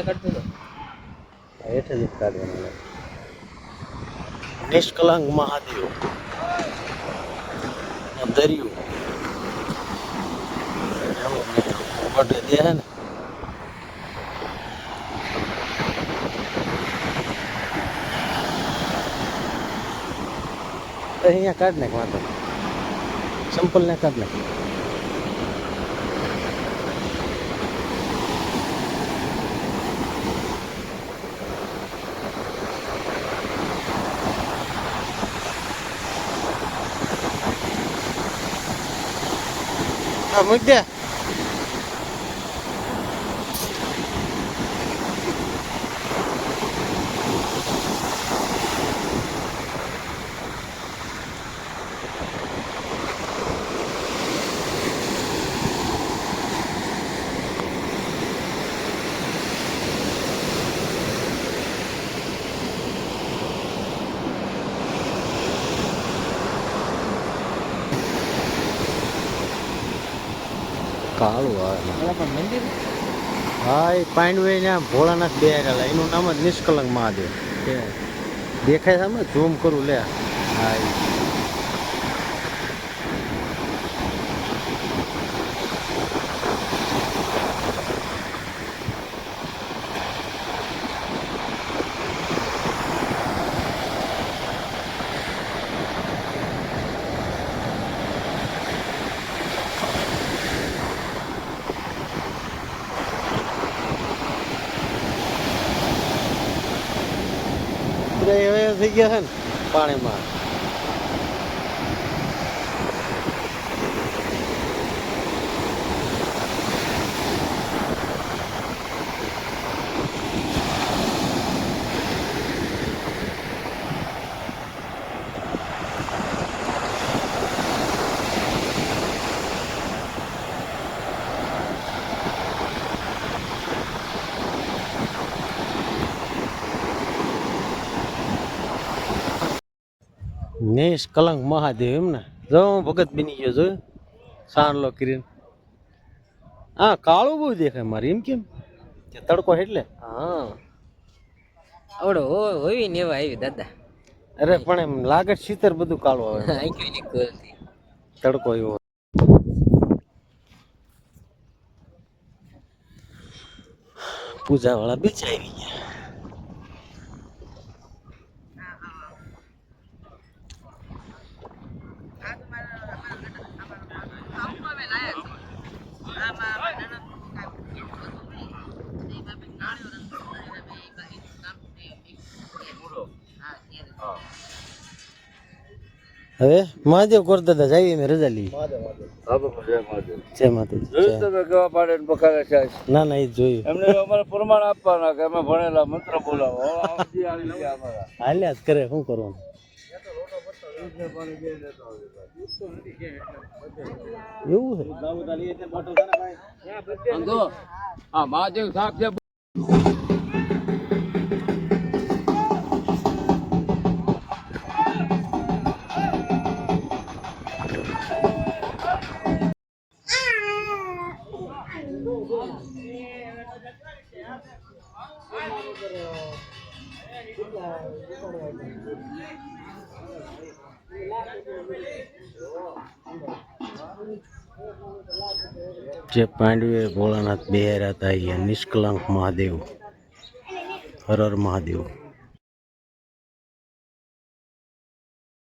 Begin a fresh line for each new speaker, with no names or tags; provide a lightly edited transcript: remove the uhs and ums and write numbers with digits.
હેઠે જ કાઢવાનું નિષ્કલંક મહાદેવ દરિયું દે હે ને અહીંયા કાઢ નાખ વાંધો સંપલ ને કાઢ નાખ મૂક દે કાળું આવે મંદિર હા એ પાંડવે ને ભોળાનાથ બેહારેલા એનું નામ જ નિષ્કલંક મહાદેવ દેખાય સામે ઝૂમ કરું લે હા થઈ ગયા છે ને પાણીમાં નિષ્કલંક મહાદેવ એમ ને જો ભગત બની ગયો જો સાણલો કરીને હા કાળું બહુ દેખાય મારે એમ કેમ તડકો એટલે
હા આવડો હોય ને એવા આવી દાદા
અરે પણ એમ લાગે શીતર બધું કાળું આવે તડકો એવો પૂજા વાળા બીજા આવી ગયા હવે મહાદેવ કોર દાદા જઈએ મેં રજા લઈ જય માતાજી ના ના એ જોયું
એમને અમારે પ્રમાણ આપવાના કે અમે ભણેલા મંત્ર બોલાવો
હાલ્યા જ કરે શું કરવાનું એવું છે
મહાદેવ સાહેબ છે
જે પાંડવે ભોળાનાથ બેહાર્યા હતા એ નિષ્કલંક મહાદેવ હર હર મહાદેવ